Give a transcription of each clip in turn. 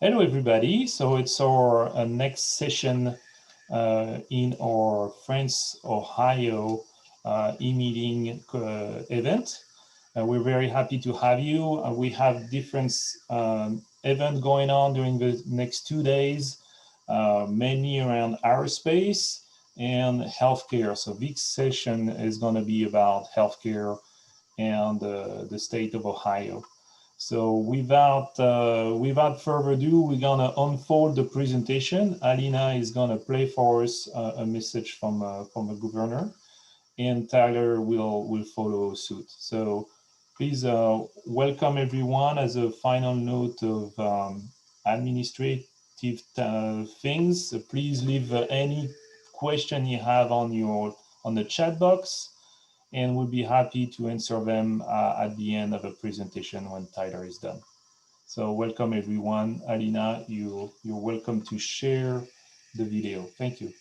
Hello, everybody. So it's our next session in our France Ohio e-meeting event. We're very happy to have you. We have different events going on during the next 2 days, mainly around aerospace and healthcare. So this session is going to be about healthcare and the state of Ohio. So without further ado, we're gonna unfold the presentation. Alina is gonna play for us a message from the governor, and Tyler will follow suit. So please welcome everyone. As a final note of administrative things, please leave any question you have on the chat box, and we'll be happy to answer them at the end of the presentation when Tyler is done. So welcome everyone. Alina, you're welcome to share the video. Thank you.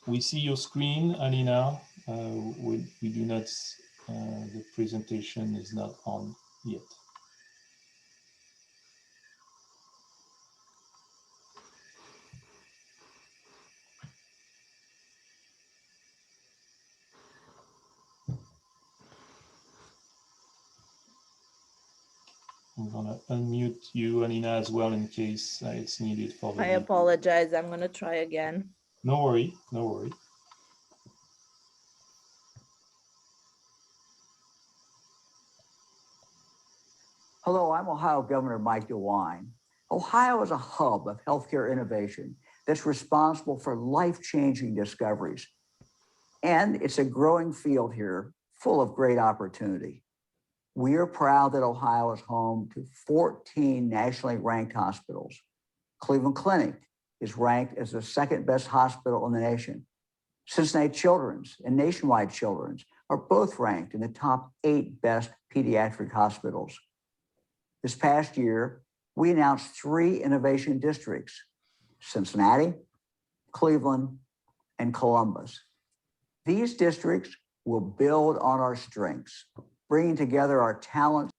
We see your screen, Alina. We do not, the presentation is not on yet. I'm gonna unmute you, Alina, as well in case it's needed for the I apologize. I'm gonna try again. No worry, no worry. Hello, I'm Ohio Governor Mike DeWine. Ohio is a hub of healthcare innovation that's responsible for life-changing discoveries. And it's a growing field here full of great opportunity. We are proud that Ohio is home to 14 nationally ranked hospitals. Cleveland Clinic is ranked as the second best hospital in the nation. Cincinnati Children's and Nationwide Children's are both ranked in the top 8 best pediatric hospitals. This past year, we announced 3 innovation districts: Cincinnati, Cleveland, and Columbus. These districts will build on our strengths, bringing together our talents.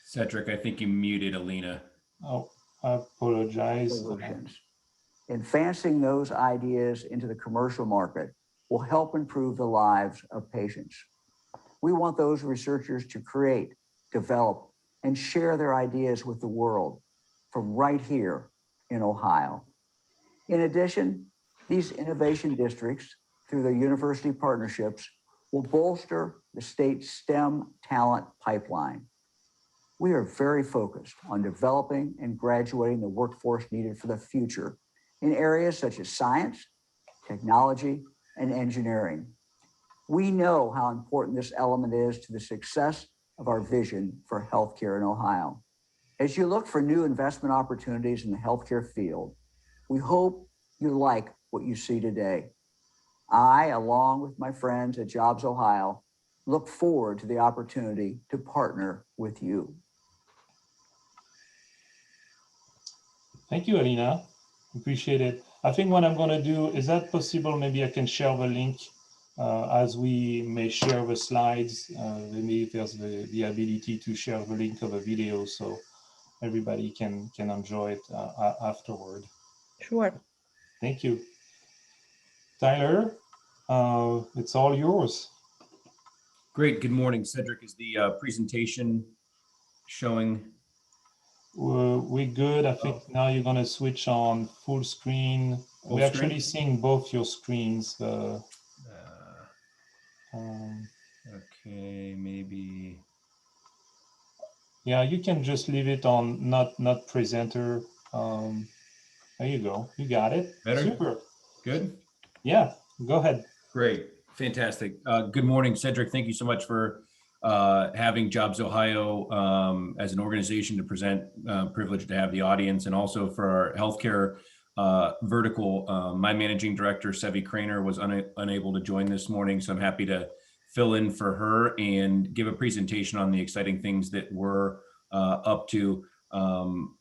Cedric, I think you muted Alina. Oh, I apologize. Solutions. Advancing those ideas into the commercial market will help improve the lives of patients. We want those researchers to create, develop, and share their ideas with the world from right here in Ohio. In addition, these innovation districts, through their university partnerships, will bolster the state's STEM talent pipeline. We are very focused on developing and graduating the workforce needed for the future in areas such as science, technology, and engineering. We know how important this element is to the success of our vision for healthcare in Ohio. As you look for new investment opportunities in the healthcare field, we hope you like what you see today. I, along with my friends at Jobsohio, look forward to the opportunity to partner with you. Thank you, Alina. Appreciate it. I think what I'm going to do, is that possible? Maybe I can share the link as we may share the slides. Maybe there's the ability to share the link of a video so everybody can enjoy it afterward. Sure. Thank you. Tyler, it's all yours. Great. Good morning, Cedric. Is the presentation showing? We're good. I think now you're going to switch on full screen. We're actually seeing both your screens. Okay, maybe. Yeah, you can just leave it on not presenter. There you go. You got it. Better? Super. Good? Yeah, go ahead. Great. Fantastic. Good morning, Cedric. Thank you so much for having Jobsohio as an organization to present. Privileged to have the audience, and also for our healthcare vertical. My managing director, Sevi Craner, was unable to join this morning, so I'm happy to fill in for her and give a presentation on the exciting things that we're up to.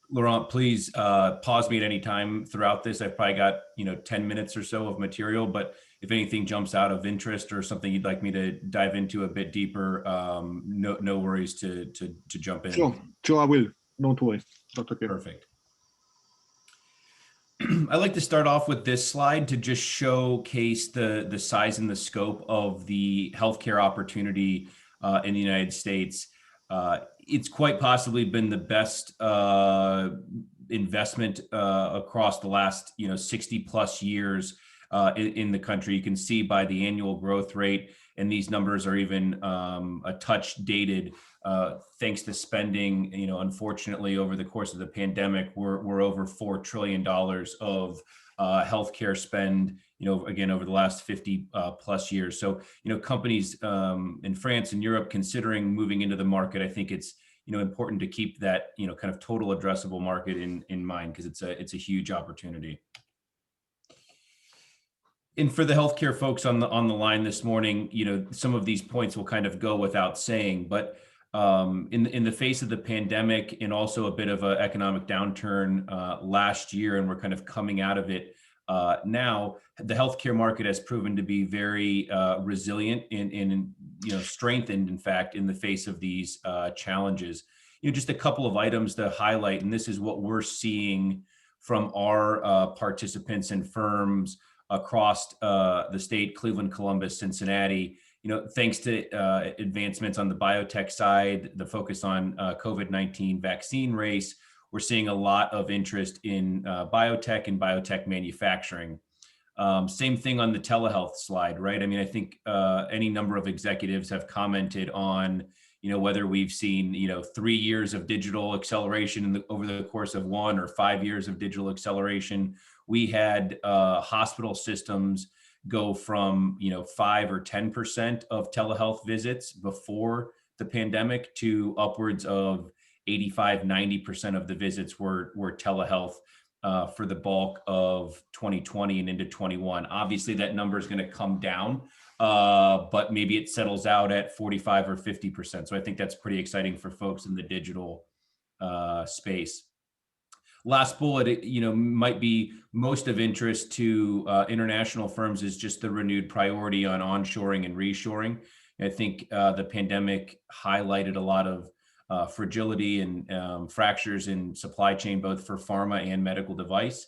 Laurent, please pause me at any time throughout this. I've probably got 10 minutes or so of material, but if anything jumps out of interest or something you'd like me to dive into a bit deeper, no worries to jump in. Sure, I will. Don't worry. That's okay. Perfect. I'd like to start off with this slide to just showcase the size and the scope of the healthcare opportunity in the United States. It's quite possibly been the best investment across the last 60 plus years in the country. You can see by the annual growth rate, and these numbers are even a touch dated thanks to spending, unfortunately over the course of the pandemic, we're over $4 trillion of healthcare spend, again, over the last 50 plus years. So, companies in France and Europe considering moving into the market, I think it's, important to keep that, kind of total addressable market in mind, because it's a huge opportunity. And for the healthcare folks on the line this morning, some of these points will kind of go without saying, but in the face of the pandemic and also a bit of an economic downturn last year, and we're kind of coming out of it now, the healthcare market has proven to be very resilient and strengthened, in fact, in the face of these challenges. Just a couple of items to highlight, and this is what we're seeing from our participants and firms across the state, Cleveland, Columbus, Cincinnati. Thanks to advancements on the biotech side, the focus on COVID-19 vaccine race, we're seeing a lot of interest in biotech and biotech manufacturing. Same thing on the telehealth slide, right? I mean, I think any number of executives have commented on, whether we've seen, 3 years of digital acceleration over the course of 1 or 5 years of digital acceleration. We had hospital systems go from 5 or 10% of telehealth visits before the pandemic to upwards of 85-90% of the visits were telehealth for the bulk of 2020 and into 21. Obviously, that number is going to come down, but maybe it settles out at 45 or 50%. So I think that's pretty exciting for folks in the digital space. Last bullet, might be most of interest to international firms is just the renewed priority on onshoring and reshoring. I think the pandemic highlighted a lot of fragility and fractures in supply chain, both for pharma and medical device.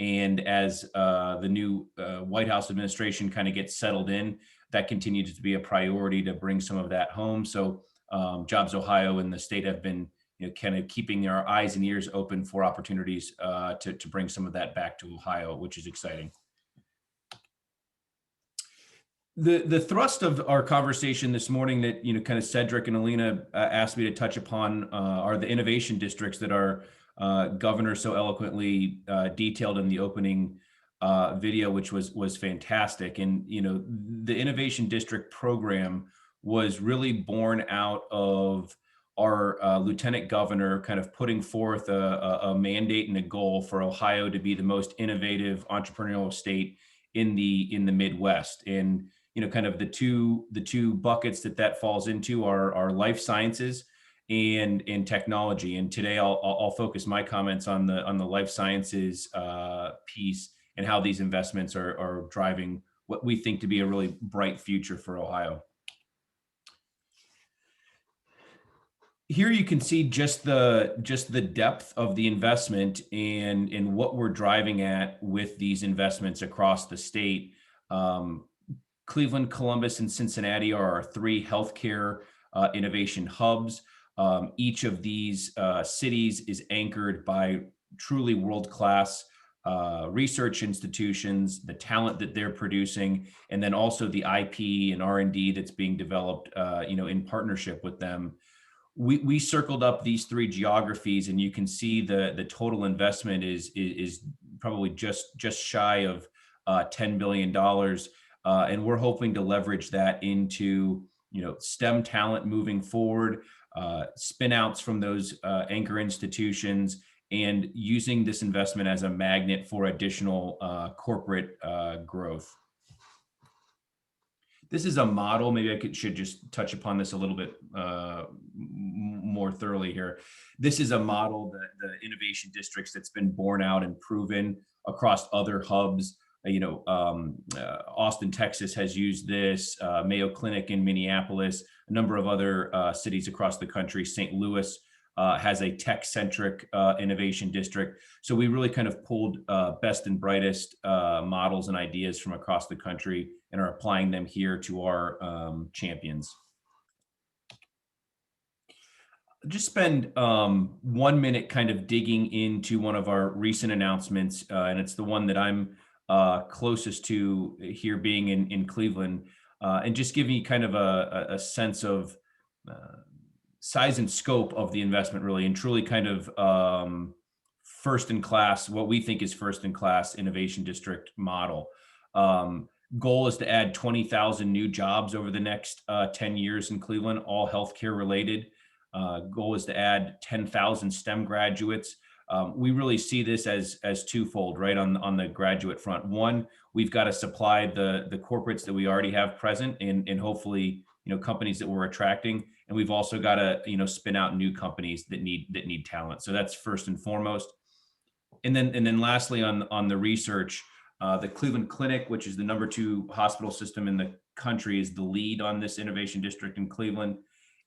And as the new White House administration kind of gets settled in, that continues to be a priority to bring some of that home. So Jobsohio and the state have been kind of keeping our eyes and ears open for opportunities to bring some of that back to Ohio, which is exciting. The thrust of our conversation this morning that, kind of Cedric and Alina asked me to touch upon are the innovation districts that our governor so eloquently detailed in the opening video, which was fantastic. And, the innovation district program was really born out of our lieutenant governor kind of putting forth a mandate and a goal for Ohio to be the most innovative entrepreneurial state in the Midwest. And kind of the two buckets that falls into are life sciences and technology. And today I'll focus my comments on the life sciences piece and how these investments are driving what we think to be a really bright future for Ohio. Here you can see just the depth of the investment and what we're driving at with these investments across the state. Cleveland, Columbus, and Cincinnati are our 3 healthcare innovation hubs. Each of these cities is anchored by truly world-class research institutions, the talent that they're producing, and then also the IP and R&D that's being developed, in partnership with them. We circled up these 3 geographies, and you can see the total investment is probably just shy of $10 billion. And we're hoping to leverage that into, STEM talent moving forward, spin outs from those anchor institutions, and using this investment as a magnet for additional corporate growth. This is a model. Maybe I should just touch upon this a little bit more thoroughly here. This is a model that the innovation districts that's been borne out and proven across other hubs. Austin, Texas has used this, Mayo Clinic in Minneapolis, a number of other cities across the country. St. Louis has a tech-centric innovation district. So we really kind of pulled best and brightest models and ideas from across the country and are applying them here to our champions. Just spend 1 minute kind of digging into one of our recent announcements, and it's the one that I'm closest to here being in Cleveland, and just give me kind of a sense of size and scope of the investment, really, and truly kind of first in class, what we think is first in class innovation district model. Goal is to add 20,000 new jobs over the next 10 years in Cleveland, all healthcare related. Goal is to add 10,000 STEM graduates. We really see this as twofold, right? On the graduate front, one, we've got to supply the corporates that we already have present, and hopefully, companies that we're attracting, and we've also got to, spin out new companies that need talent. So that's first and foremost. And then lastly, on the research, the Cleveland Clinic, which is the #2 hospital system in the country, is the lead on this innovation district in Cleveland,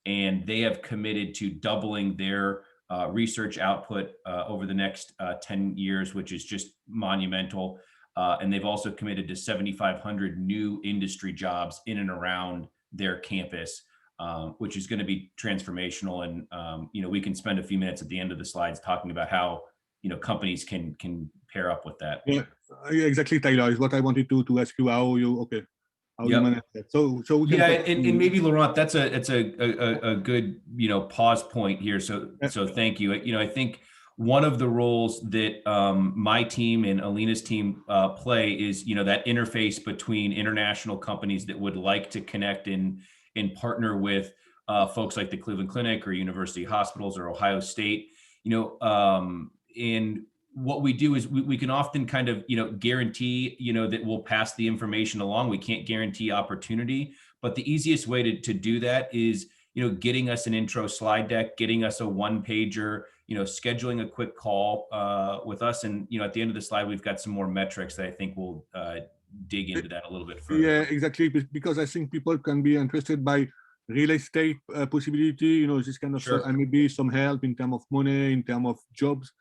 and they have committed to doubling their research output over the next 10 years, which is just monumental. And they've also committed to 7,500 new industry jobs in and around their campus, which is going to be transformational. And, we can spend a few minutes at the end of the slides talking about how, companies can pair up with that. Yeah, exactly, Tyler, is what I wanted to ask you, how you manage that. So yeah, and maybe Laurent, it's a good pause point here. So thank you. I think one of the roles that my team and Alina's team play is that interface between international companies that would like to connect and partner with folks like the Cleveland Clinic or University Hospitals or Ohio State. And what we do is we can often kind of, guarantee, that we'll pass the information along. We can't guarantee opportunity, but the easiest way to do that is, getting us an intro slide deck, getting us a one-pager, scheduling a quick call with us. And, at the end of the slide, we've got some more metrics that I think will dig into that a little bit further. Yeah, exactly. Because I think people can be interested by real estate possibility, this kind of stuff, and maybe some help in terms of money, in terms of jobs.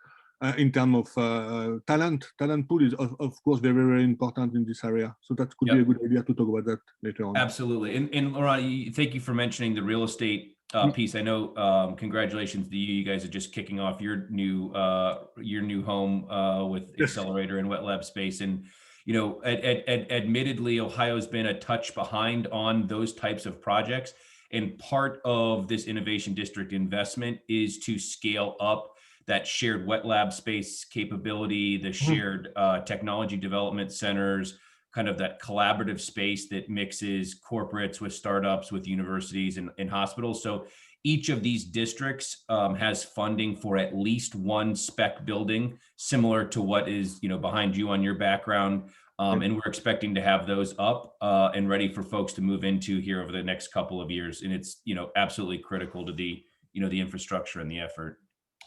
In terms of talent pool is of course very, very important in this area. So that could be a good idea to talk about that later on. Absolutely. And Laurent, thank you for mentioning the real estate piece. I know, congratulations to you. You guys are just kicking off your new home with Accelerator and Wet Lab Space. And, admittedly, Ohio's been a touch behind on those types of projects. And part of this innovation district investment is to scale up that shared wet lab space capability, the shared technology development centers, kind of that collaborative space that mixes corporates with startups, with universities and hospitals. So each of these districts has funding for at least one spec building, similar to what is behind you on your background. And we're expecting to have those up and ready for folks to move into here over the next couple of years. And it's absolutely critical to the the infrastructure and the effort.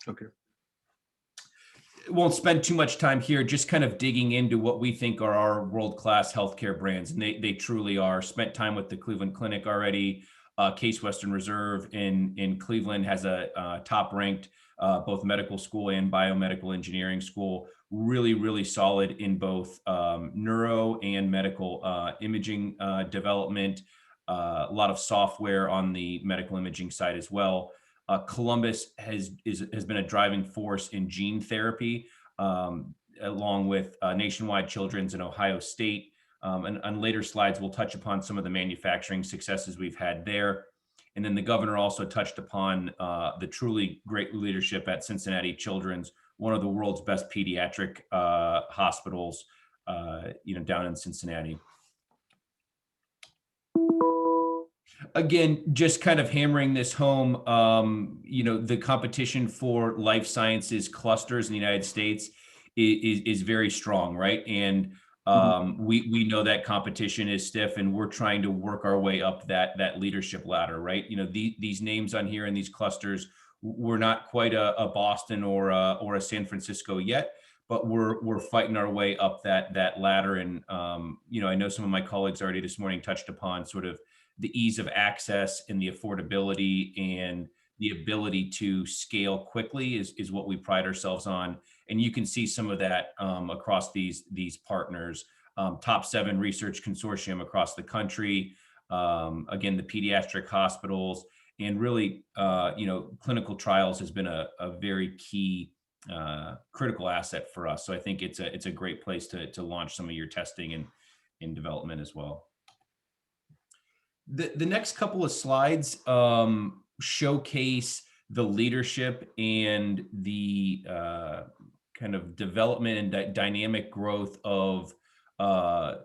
Okay. Won't spend too much time here, just kind of digging into what we think are our world-class healthcare brands. And they truly are. Spent time with the Cleveland Clinic already. Case Western Reserve in Cleveland has a top-ranked both medical school and biomedical engineering school. Really, really solid in both neuro and medical imaging development. A lot of software on the medical imaging side as well. Columbus has been a driving force in gene therapy, along with Nationwide Children's and Ohio State. And on later slides, we'll touch upon some of the manufacturing successes we've had there. And then the governor also touched upon the truly great leadership at Cincinnati Children's, one of the world's best pediatric hospitals, down in Cincinnati. Again, just kind of hammering this home, the competition for life sciences clusters in the United States is very strong, right? And we know that competition is stiff, and we're trying to work our way up that leadership ladder, right? These names on here in these clusters we're not quite a Boston or a San Francisco yet, but we're fighting our way up that ladder. And you know, I know some of my colleagues already this morning touched upon sort of the ease of access and the affordability and the ability to scale quickly is what we pride ourselves on. And you can see some of that across these partners. Top 7 research consortium across the country. Again, the pediatric hospitals, and really, you know, clinical trials has been a very key critical asset for us. So I think it's a great place to launch some of your testing and development as well. The next couple of slides showcase the leadership and the kind of development and dynamic growth of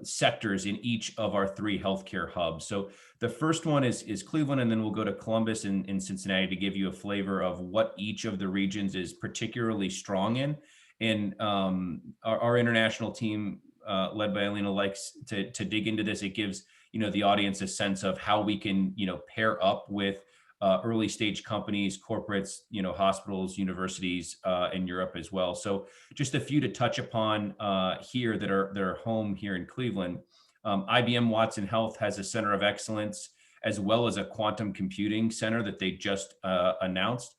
sectors in each of our 3 healthcare hubs. So the first one is Cleveland, and then we'll go to Columbus and Cincinnati to give you a flavor of what each of the regions is particularly strong in. And our international team, led by Alina, likes to dig into this. It gives, you know, the audience a sense of how we can, you know, pair up with early stage companies, corporates, you know, hospitals, universities in Europe as well. So just a few to touch upon here that are home here in Cleveland. IBM Watson Health has a center of excellence, as well as a quantum computing center that they just announced.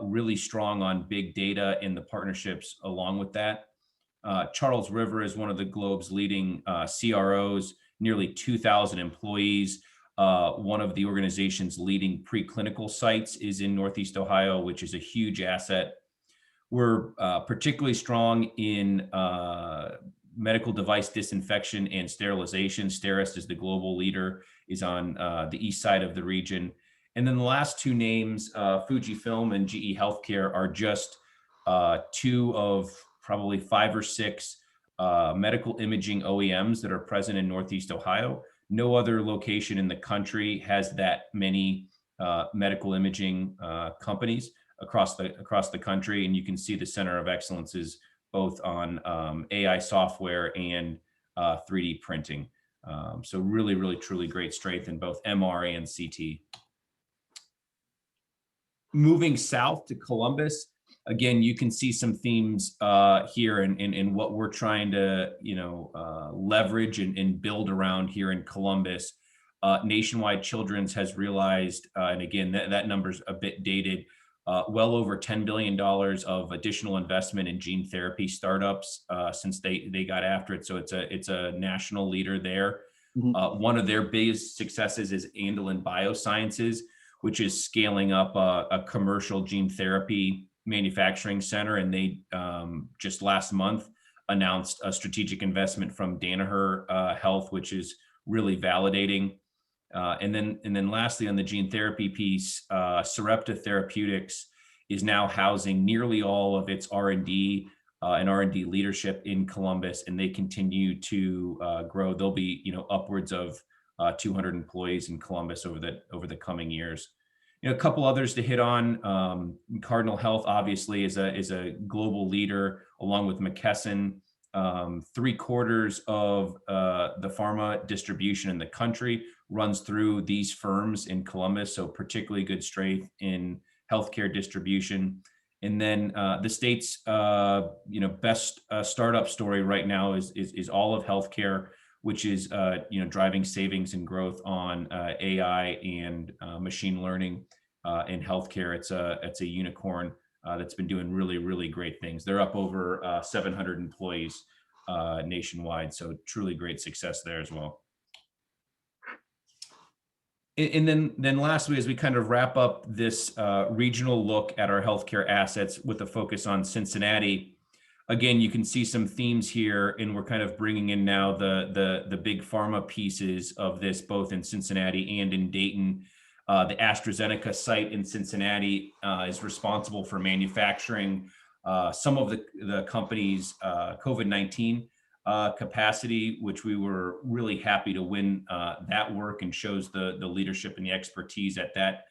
Really strong on big data and the partnerships along with that. Charles River is one of the globe's leading CROs, nearly 2,000 employees. One of the organization's leading preclinical sites is in Northeast Ohio, which is a huge asset. We're particularly strong in medical device disinfection and sterilization. STERIS is the global leader, is on the east side of the region. And then the last 2 names, Fujifilm and GE Healthcare, are just 2 of probably 5 or 6 medical imaging OEMs that are present in Northeast Ohio. No other location in the country has that many medical imaging companies across the country. And you can see the center of excellence is both on AI software and 3D printing. So really, really, truly great strength in both MR and CT. Moving south to Columbus, again, you can see some themes here in what we're trying to, you know, leverage and build around here in Columbus. Nationwide Children's has realized, and again, that number's a bit dated, well over $10 billion of additional investment in gene therapy startups since they got after it. So it's a national leader there. Mm-hmm. One of their biggest successes is Andelin Biosciences, which is scaling up a commercial gene therapy manufacturing center. And they just last month announced a strategic investment from Danaher Health, which is really validating. And then lastly, on the gene therapy piece, Sarepta Therapeutics is now housing nearly all of its R&D and R&D leadership in Columbus, and they continue to grow. They'll be, you know, upwards of 200 employees in Columbus over the coming years. You know, a couple others to hit on. Cardinal Health obviously is a global leader, along with McKesson. 3/4 of the pharma distribution in the country runs through these firms in Columbus, so particularly good strength in healthcare distribution. And then the state's you know, best startup story right now is all of healthcare, which is you know, driving savings and growth on AI and machine learning in healthcare. It's a unicorn that's been doing really, really great things. They're up over 700 employees nationwide, so truly great success there as well. And then lastly, as we kind of wrap up this regional look at our healthcare assets with a focus on Cincinnati, again, you can see some themes here, and we're kind of bringing in now the big pharma pieces of this, both in Cincinnati and in Dayton. The AstraZeneca site in Cincinnati is responsible for manufacturing some of the company's COVID-19 capacity, which we were really happy to win that work, and shows the leadership and the expertise at that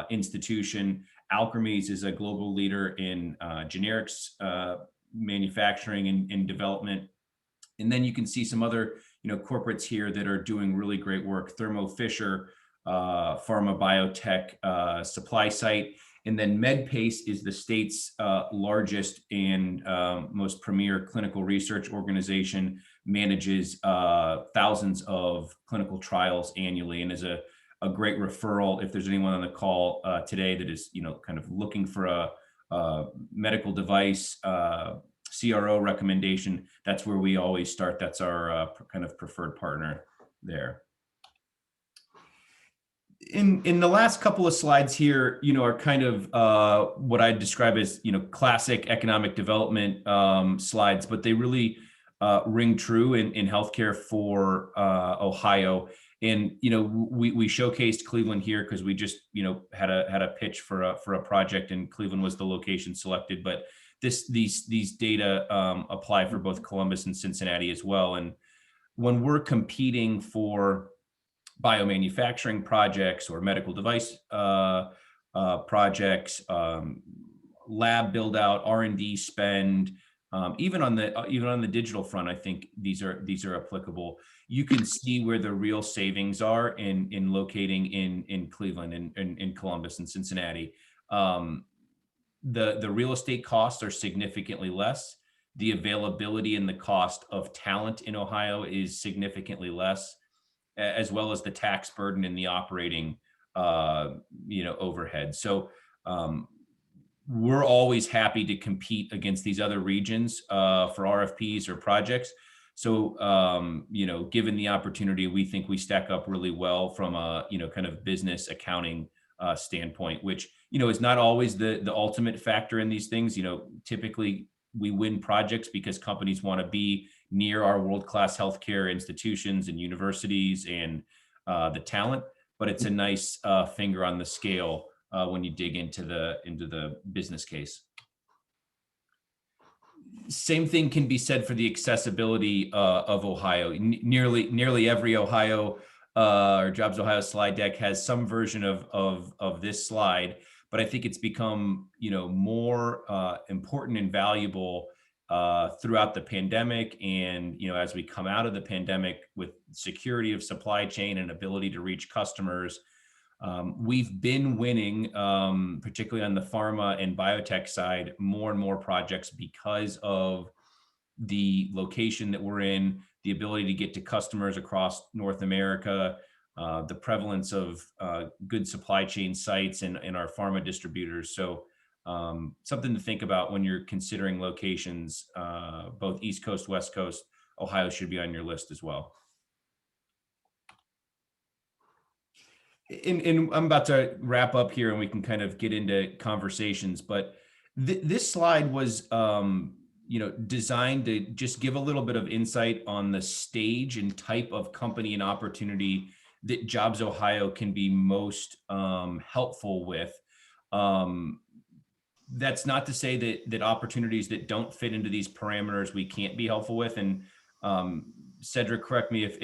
institution. Alkermes is a global leader in generics manufacturing and development. And then you can see some other, you know, corporates here that are doing really great work. Thermo Fisher, pharma biotech supply site. And then MedPace is the state's largest and most premier clinical research organization, manages thousands of clinical trials annually, and is a great referral if there's anyone on the call today that is, kind of looking for a medical device CRO recommendation. That's where we always start. That's our kind of preferred partner there. In the last couple of slides here, are kind of what I describe as, classic economic development slides, but they really ring true in healthcare for Ohio. And, we showcased Cleveland here because we just, had a pitch for a project, and Cleveland was the location selected. But these data apply for both Columbus and Cincinnati as well. And when we're competing for biomanufacturing projects or medical device projects, lab build out, R&D spend, even on the digital front, I think these are applicable. You can see where the real savings are in locating in Cleveland and in Columbus and Cincinnati. The real estate costs are significantly less. The availability and the cost of talent in Ohio is significantly less, as well as the tax burden and the operating, overhead. So we're always happy to compete against these other regions for RFPs or projects. So, given the opportunity, we think we stack up really well from a, kind of business accounting standpoint, which, is not always the ultimate factor in these things. Typically we win projects because companies want to be near our world-class healthcare institutions and universities and the talent, but it's a nice finger on the scale when you dig into the business case. Same thing can be said for the accessibility of Ohio. Nearly every Ohio or Jobs Ohio slide deck has some version of this slide, but I think it's become more important and valuable throughout the pandemic, and as we come out of the pandemic with security of supply chain and ability to reach customers. We've been winning, particularly on the pharma and biotech side, more and more projects because of the location that we're in, the ability to get to customers across North America, the prevalence of good supply chain sites and our pharma distributors. So something to think about when you're considering locations, both East Coast, West Coast. Ohio should be on your list as well. And I'm about to wrap up here and we can kind of get into conversations, but this slide was, designed to just give a little bit of insight on the stage and type of company and opportunity that Jobs Ohio can be most helpful with. That's not to say that opportunities that don't fit into these parameters we can't be helpful with. And Cedric, correct me if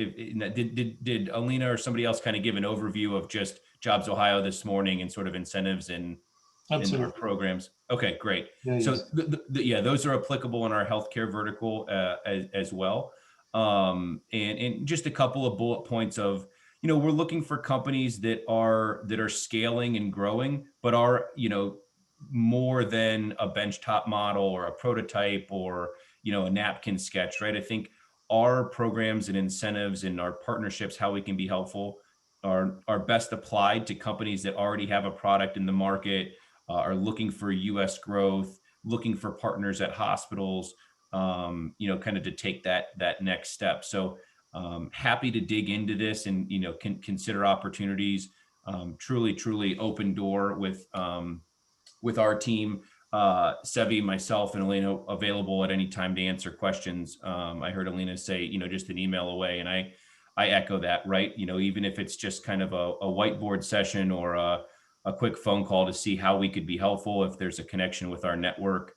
did Alina or somebody else kind of give an overview of just Jobs Ohio this morning and sort of incentives and our programs? Okay, great. Yeah, so those are applicable in our healthcare vertical as well. And just a couple of bullet points of, we're looking for companies that are scaling and growing, but are, more than a benchtop model or a prototype or, a napkin sketch, right? I think our programs and incentives and our partnerships, how we can be helpful, are best applied to companies that already have a product in the market, are looking for US growth, looking for partners at hospitals, kind of to take that next step. So happy to dig into this and, consider opportunities. Truly open door with our team. Sevi, myself, and Elena available at any time to answer questions. I heard Elena say, just an email away, and I echo that, right? Even if it's just kind of a whiteboard session or a quick phone call to see how we could be helpful, if there's a connection with our network,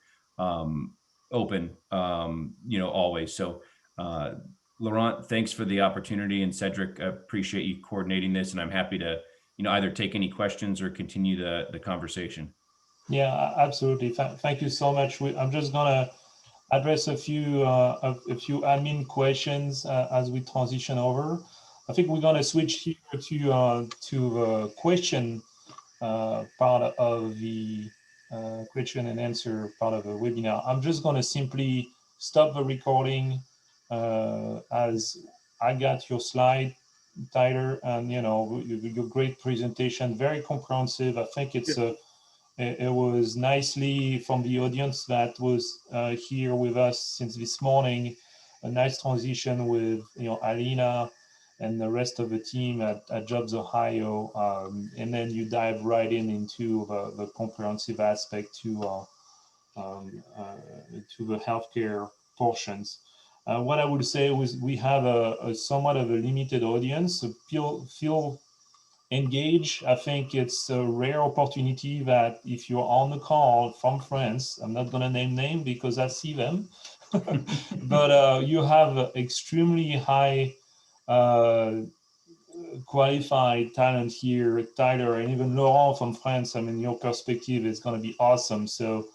open, always. So, Laurent, thanks for the opportunity, and Cedric, I appreciate you coordinating this, and I'm happy to, either take any questions or continue the conversation. Yeah, absolutely. Thank you so much. I'm just gonna address a few admin questions as we transition over. I think we're gonna switch here to question part of the question and answer part of the webinar. I'm just going to simply stop the recording as I got your slide, Tyler, and your great presentation, very comprehensive. I think it was nicely from the audience that was here with us since this morning, a nice transition with Alina and the rest of the team at Jobsohio, and then you dive right into the comprehensive aspect to the healthcare portions. What I would say was we have a somewhat of a limited audience, so feel engaged. I think it's a rare opportunity that if you're on the call from France, I'm not going to name names because I see them, but you have extremely high qualified talent here, Tyler, and even Laurent from France. I mean, your perspective is going to be awesome. So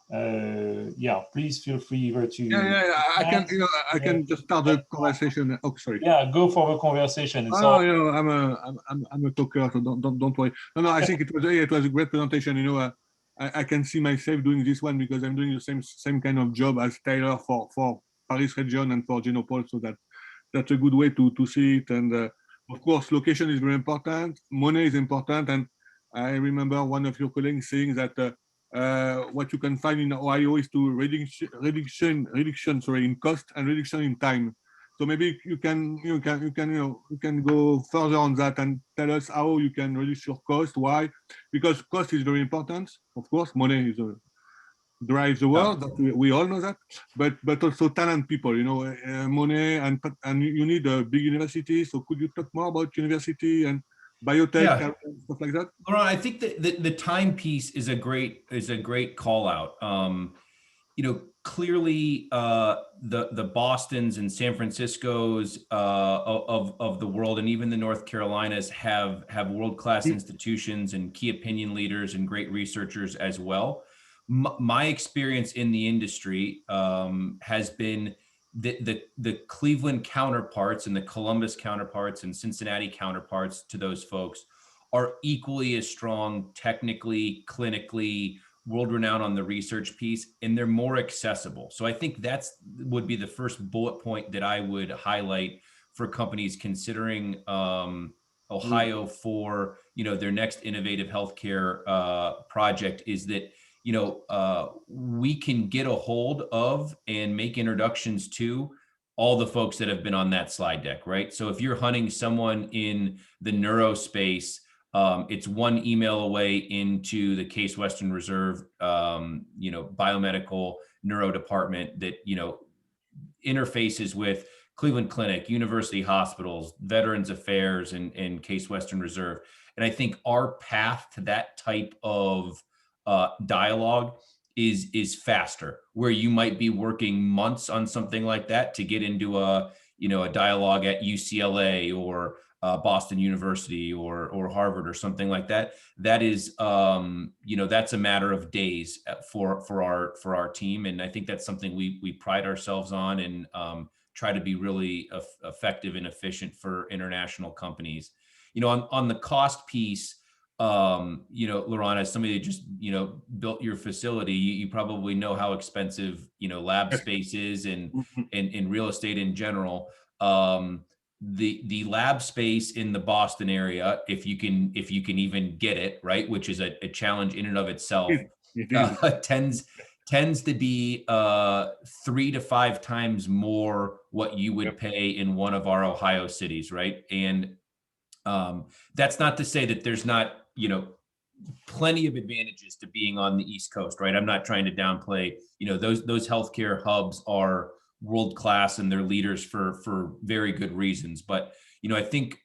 yeah, please feel free either to I can just start the conversation. Oh, sorry. Yeah, go for the conversation. It's I'm a talker, so don't worry. No, I think it was a great presentation. I can see myself doing this one because I'm doing the same kind of job as Tyler for Paris region and for Genopole, so that's a good way to see it. And of course, location is very important. Money is important, and I remember one of your colleagues saying that what you can find in Ohio is to reduction in cost and reduction in time. So maybe you can go further on that and tell us how you can reduce your cost. Why? Because cost is very important. Of course, money is drives the world. That we all know that. But also talent people. Money and you need a big university. So could you talk more about university and biotech and stuff like that? Laurent, I think that the time piece is a great call out. Clearly the Bostons and San Franciscos of the world, and even the North Carolinas have world-class institutions and key opinion leaders and great researchers as well. My experience in the industry has been the Cleveland counterparts and the Columbus counterparts and Cincinnati counterparts to those folks are equally as strong technically, clinically, world-renowned on the research piece, and they're more accessible. So I think would be the first bullet point that I would highlight for companies considering Ohio for their next innovative healthcare project, is that we can get a hold of and make introductions to all the folks that have been on that slide deck, right? So if you're hunting someone in the neurospace, it's one email away into the Case Western Reserve, biomedical neuro department that, interfaces with Cleveland Clinic, university hospitals, Veterans Affairs, and Case Western Reserve. And I think our path to that type of dialogue is faster, where you might be working months on something like that to get into a dialogue at UCLA or Boston University or Harvard or something like that. That is, that's a matter of days for our team. And I think that's something we pride ourselves on and try to be really effective and efficient for international companies. On the cost piece, Laurent, as somebody that just, built your facility, you probably know how expensive, lab space is and real estate in general. The lab space in the Boston area, if you can even get it, right, which is a challenge in and of itself, tends to be 3 to 5 times more what you would pay in one of our Ohio cities, right? And that's not to say that there's not, plenty of advantages to being on the East Coast, right? I'm not trying to downplay, those healthcare hubs are world-class and they're leaders for very good reasons. But, I think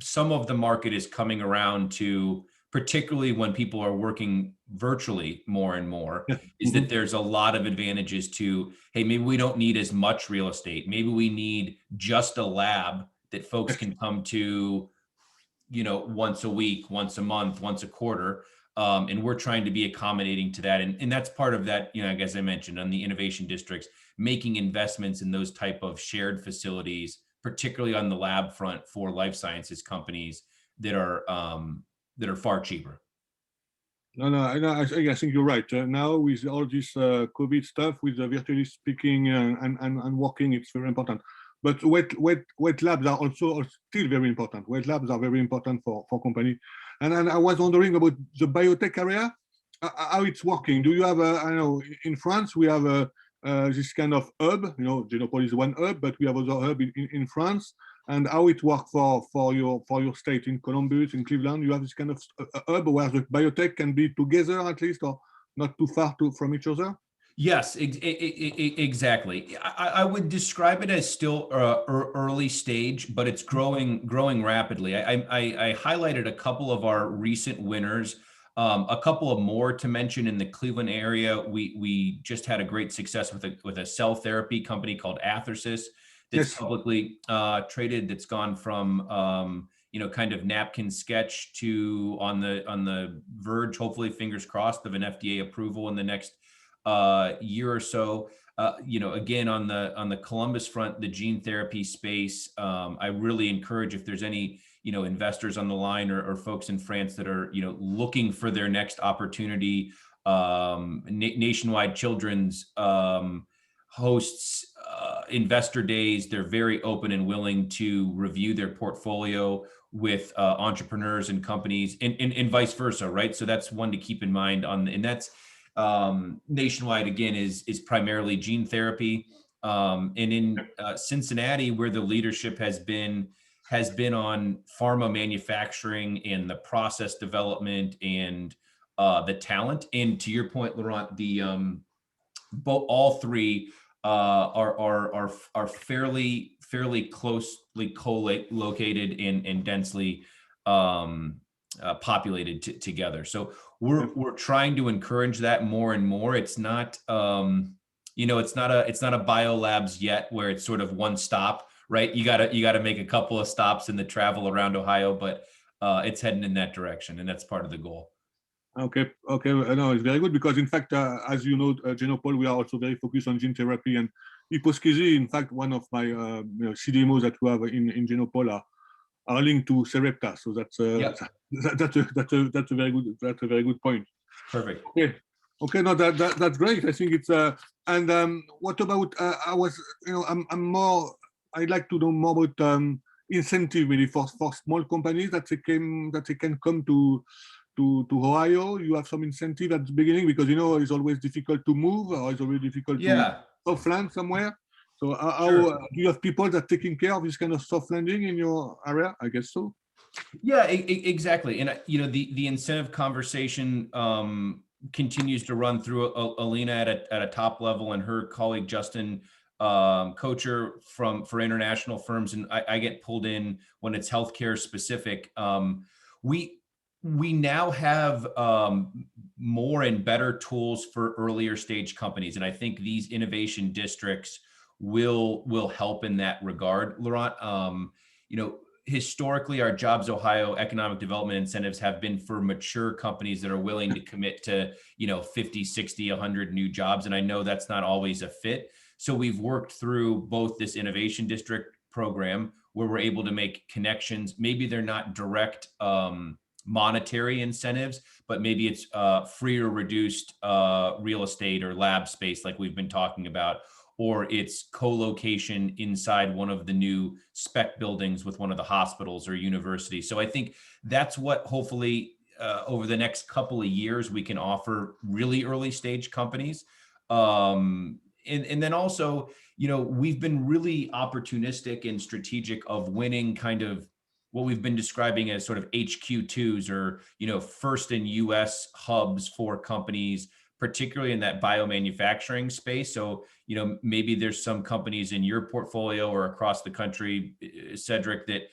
some of the market is coming around to, particularly when people are working virtually more and more, is that there's a lot of advantages to, hey, maybe we don't need as much real estate. Maybe we need just a lab that folks can come to, once a week, once a month, once a quarter. And we're trying to be accommodating to that. And that's part of that, as I mentioned, on the innovation districts, making investments in those type of shared facilities, particularly on the lab front for life sciences companies that are far cheaper. No, no, I think you're right. Now with all this COVID stuff, with the virtually speaking and working, it's very important. But wet labs are also still very important. Wet labs are very important for company. And I was wondering about the biotech area, how it's working. Do you have I know in France we have this kind of hub. You know, Genopole is one hub, but we have other hub in France. And how it works for your state in Columbus, in Cleveland, you have this kind of hub where the biotech can be together at least, or not too far from each other. Yes, exactly. I would describe it as still early stage, but it's growing rapidly. I highlighted a couple of our recent winners. A couple of more to mention in the Cleveland area. We just had a great success with a cell therapy company called Aeronautics-Space-Defense. That's Yes. publicly traded. That's gone from kind of napkin sketch to on the verge, hopefully fingers crossed, of an FDA approval in the next year or so. Again, on the Columbus front, the gene therapy space, I really encourage, if there's any investors on the line or folks in France that are looking for their next opportunity. Nationwide Children's hosts investor days. They're very open and willing to review their portfolio with entrepreneurs and companies, and vice versa, right? So that's one to keep in mind and that's Nationwide, again, is primarily gene therapy. And in Cincinnati, where the leadership has been on pharma manufacturing and the process development and the talent. And to your point, Laurent, all three are fairly closely co-located and densely populated together. So we're trying to encourage that more and more. It's not it's not a biolabs yet where it's sort of one stop, right? You gotta make a couple of stops in the travel around Ohio, but it's heading in that direction, and that's part of the goal. Okay. No, it's very good because, in fact, as you know, Genopole, we are also very focused on gene therapy and hyposchizia. In fact, one of my CDMOs that we have in Genopole are linked to Sarepta. So that's a very good point. Perfect. Okay. No, that's great. I think it's and what about I'd like to know more about incentive really for small companies that they can come to Ohio. You have some incentive at the beginning because it's always difficult to move, or it's always difficult to soft land somewhere. So how do you have people that are taking care of this kind of soft landing in your area? I guess so. Yeah, exactly. And the incentive conversation continues to run through Alina at a top level, and her colleague Justin Kocher for international firms, and I get pulled in when it's healthcare specific. We now have more and better tools for earlier stage companies, and I think these innovation districts will help in that regard, Laurent. Historically, our Jobsohio economic development incentives have been for mature companies that are willing to commit to 50, 60, 100 new jobs, and I know that's not always a fit. So we've worked through both this innovation district program where we're able to make connections. Maybe they're not direct monetary incentives, but maybe it's free or reduced real estate or lab space like we've been talking about, or it's co-location inside one of the new spec buildings with one of the hospitals or universities. So I think that's what hopefully over the next couple of years we can offer really early stage companies. And then also, we've been really opportunistic and strategic of winning kind of what we've been describing as sort of HQ2s or, first in US hubs for companies, particularly in that biomanufacturing space. So, maybe there's some companies in your portfolio or across the country, Cedric, that,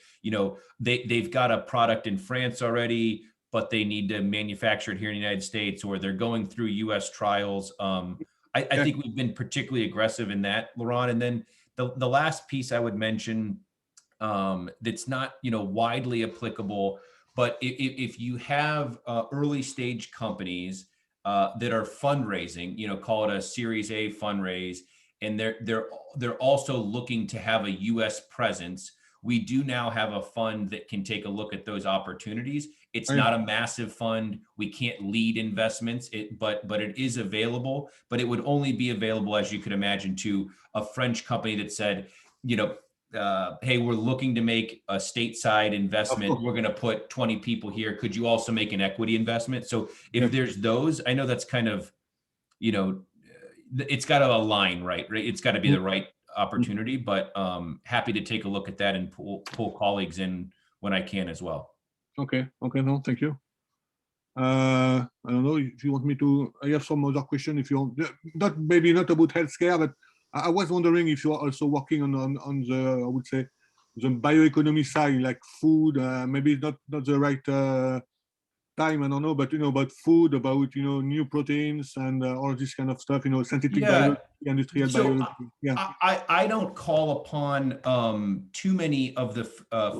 they've got a product in France already, but they need to manufacture it here in the United States, or they're going through US trials. I think we've been particularly aggressive in that, Laurent. And then the last piece I would mention that's not widely applicable, but if you have early stage companies that are fundraising, call it a Series A fundraise, and they're also looking to have a U.S. presence, we do now have a fund that can take a look at those opportunities It's not a massive fund. We can't lead investments, but it is available, but it would only be available, as you could imagine, to a French company that said, you know, hey, we're looking to make a stateside investment. We're going to put 20 people here. Could you also make an equity investment? So if there's those, I know that's kind of, you know, it's got to align, right? It's got to be the right opportunity, but happy to take a look at that and pull colleagues in when I can as well. Okay. No, thank you. I don't know if you want me to. I have some other question. If you want, maybe not about healthcare, but I was wondering if you are also working on the, I would say, the bioeconomy side, like food. Maybe not the right time. I don't know, but you know, about food, about new proteins and all this kind of stuff. Synthetic biology, industrial biology. I don't call upon too many of the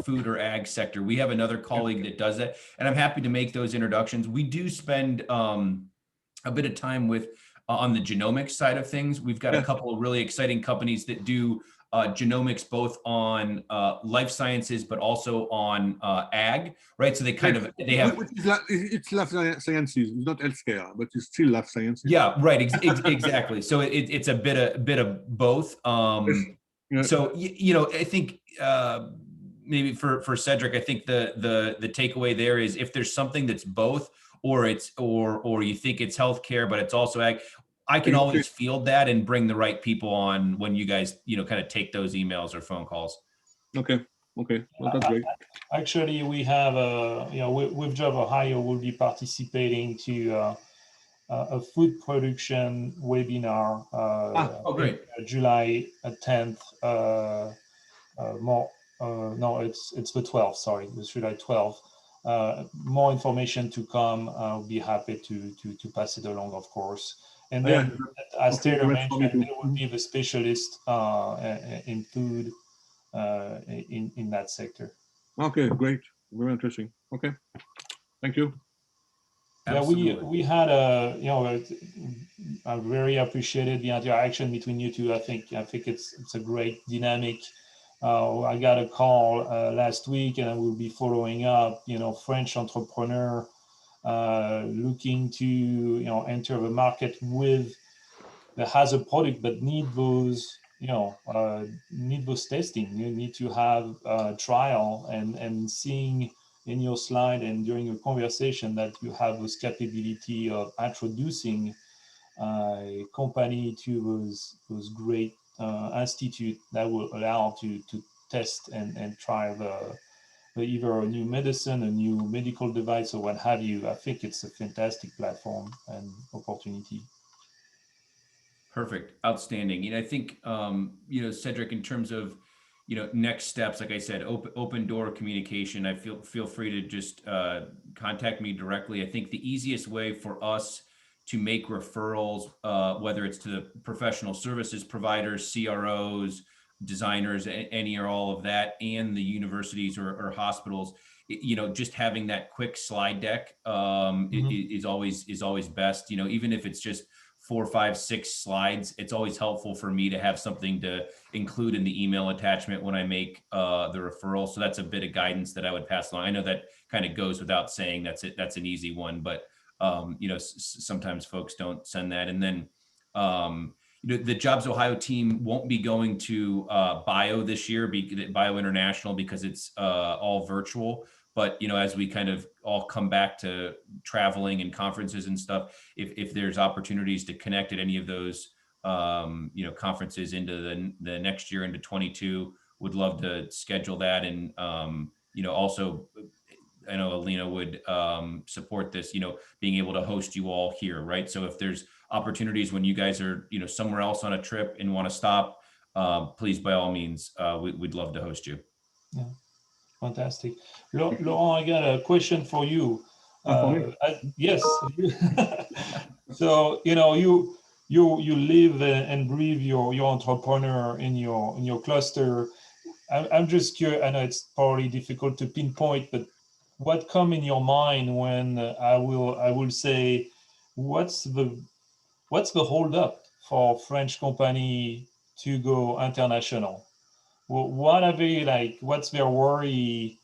food or ag sector. We have another colleague that does that, and I'm happy to make those introductions. We do spend a bit of time with on the genomics side of things. We've got a couple of really exciting companies that do genomics both on life sciences, but also on ag, right? So they kind of, they have... It's life sciences, it's not healthcare, but it's still life sciences. Yeah, right, exactly. So it's a bit of both. So, I think maybe for Cedric, I think the takeaway there is if there's something that's both, or you think it's healthcare, but it's also ag, I can always field that and bring the right people on when you guys, kind of take those emails or phone calls. Okay. Well, that's great. Actually, we have with Jobsohio, we'll be participating to a food production webinar. Great. July 10th. No, it's the 12th. Sorry, it's July 12th. More information to come. I'll be happy to pass it along, of course. And then, as Taylor mentioned, there will be the specialist in food in that sector. Okay, great. Very interesting. Okay, thank you. Yeah, we had I very appreciated the interaction between you two. I think it's a great dynamic. I got a call last week, and I will be following up. French entrepreneur looking to enter the market that has a product, but need those testing. You need to have trial and seeing in your slide and during your conversation that you have this capability of introducing a company to those great institute that will allow to test and try either a new medicine, a new medical device, or what have you. I think it's a fantastic platform and opportunity. Perfect. Outstanding. I think, Cedric, in terms of, next steps, like I said, open door communication. I feel free to just contact me directly. I think the easiest way for us to make referrals, whether it's to the professional services providers, CROs, designers, any or all of that, and the universities or hospitals, just having that quick slide deck is always best. Even if it's just 4, 5, 6 slides, it's always helpful for me to have something to include in the email attachment when I make the referral. So that's a bit of guidance that I would pass along. I know that kind of goes without saying. That's an easy one, but sometimes folks don't send that. And then the Jobsohio team won't be going to Bio this year, Bio International, because it's all virtual. But as we kind of all come back to traveling and conferences and stuff, if there's opportunities to connect at any of those conferences into the next year, into 22, would love to schedule that. And also, I know Alina would support this, being able to host you all here, right? So if there's opportunities when you guys are somewhere else on a trip and want to stop, please, by all means, we'd love to host you. Yeah. Fantastic. Laurent, I got a question for you. Yes. So, you live and breathe your entrepreneur in your cluster. I'm just curious. I know it's probably difficult to pinpoint, but what come in your mind when I will say, what's the holdup for French company to go international? Well, what are they like? What's their worry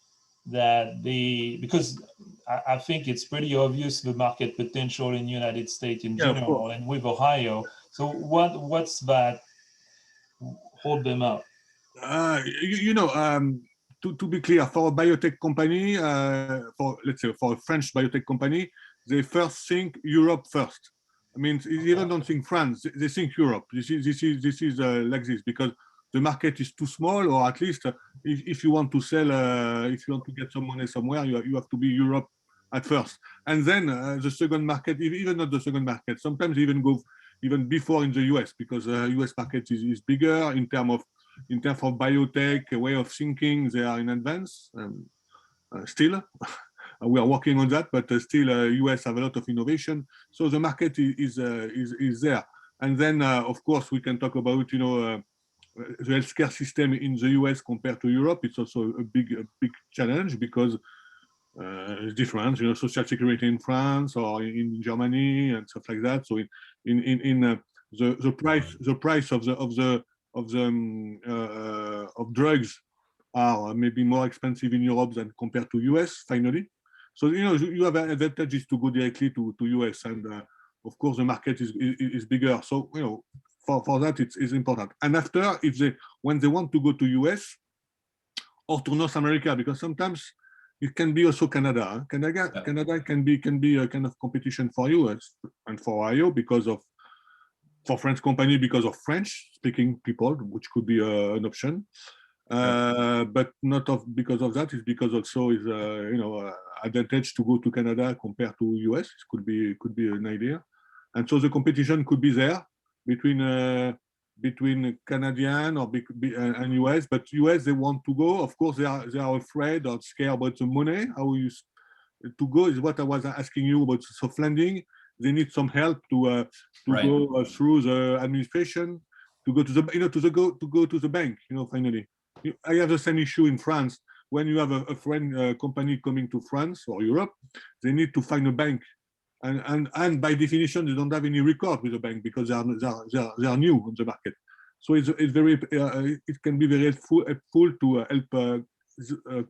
that because I think it's pretty obvious the market potential in the United States in general and with Ohio. So what's that hold them up? To be clear, for a biotech company, let's say for a French biotech company, they first think Europe first. I mean, they even don't think France; they think Europe. This is like this because the market is too small, or at least if you want to sell, if you want to get some money somewhere, you have to be Europe at first, and then the second market, even not the second market. Sometimes even go even before in the US because US market is bigger in terms of biotech, a way of thinking. They are in advance still. We are working on that, but still US have a lot of innovation. So the market is there. And then, of course, we can talk about, the healthcare system in the US compared to Europe. It's also a big challenge because it's different, social security in France or in Germany and stuff like that. So the price of drugs are maybe more expensive in Europe than compared to US finally. So you have advantages to go directly to US, and of course the market is bigger. So for that it's important. And after, when they want to go to US or to North America, because sometimes it can be also Canada. Canada can be a kind of competition for US and for Ohio for French company because of French-speaking people, which could be an option. But not because of that. It's because also is advantage to go to Canada compared to US. It could be an idea, and so the competition could be there between Canadian and US. But US, they want to go. Of course, they are afraid or scared about the money. How to go is what I was asking you about soft landing. They need some help to go through the administration, to go to the bank. Finally. I have the same issue in France. When you have a foreign company coming to France or Europe, they need to find a bank, and by definition, they don't have any record with the bank because they are new on the market. So it's very it can be very helpful to help a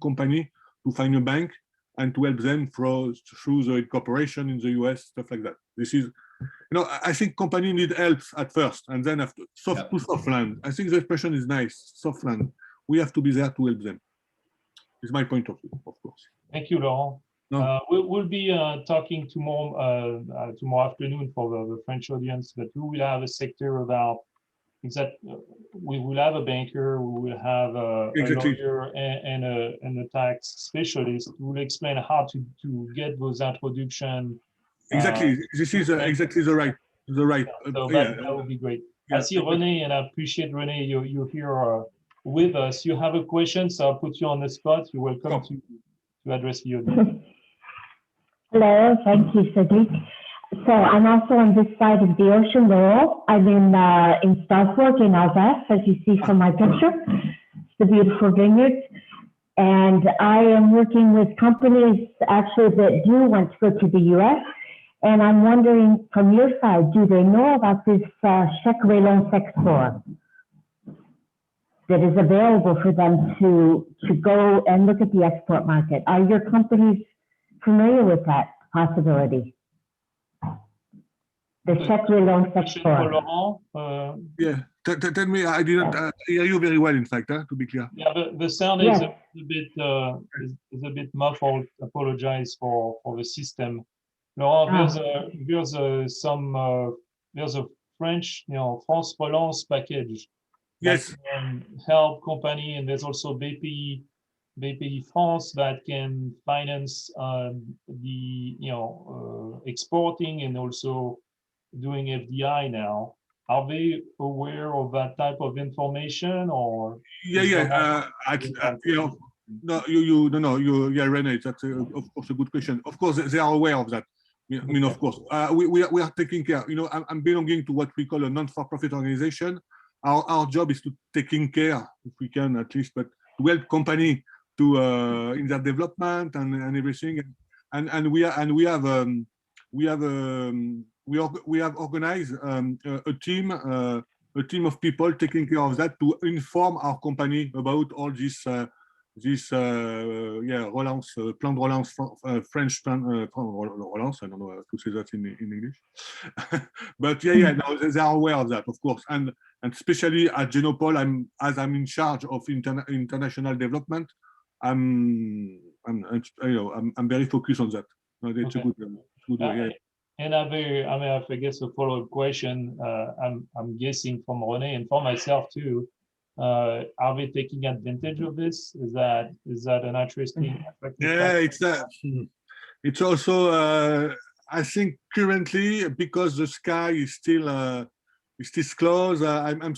company to find a bank and to help them through the incorporation in the US, stuff like that. This is. I think company need help at first, and then after soft land. I think the expression is nice, soft land. We have to be there to help them. It's my point of view, of course. Thank you, Laurent. No. We'll be talking tomorrow afternoon for the French audience, but we will have a sector about we will have a banker, we will have a lawyer and a tax specialist who will explain how to get those introduction. Exactly. This is exactly the right. So that would be great. I see René, and I appreciate René. You're here with us. You have a question, so I'll put you on the spot. You're welcome to address the audience. Hello, thank you, Cedric. So I'm also on this side of the ocean, Laurent. I'm in Strasbourg in Alsace, as you see from my picture. It's the beautiful vineyards. And I am working with companies actually that do want to go to the US. And I'm wondering from your side, do they know about this chèque relance export that is available for them to go and look at the export market? Are your companies familiar with that possibility? The chèque relance export. Yeah, tell me, I didn't hear you very well, in fact, to be clear. Yeah, the sound is a bit muffled. Apologize for the system. Laurent, there's a French, France Relance package. Yes. That can help company, and there's also BPI France that can finance the exporting and also doing FDI now. Are they aware of that type of information, or? Yeah. No, René, that's of course a good question. Of course, they are aware of that. I mean, of course, we are taking care. I'm belonging to what we call a non-for-profit organization. Our job is to taking care, if we can at least, but to help company to in their development and everything. And we have organized a team of people taking care of that to inform our company about all this this relance, plan de relance, French plan relance. I don't know how to say that in English, but no, they are aware of that, of course, and especially at Genopole, I'm in charge of international development. I'm very focused on that. No, that's a good way. And I guess a follow-up question. I'm guessing from René and for myself too. Are we taking advantage of this? Is that an interesting? It's also I think currently, because the sky is still closed. I'm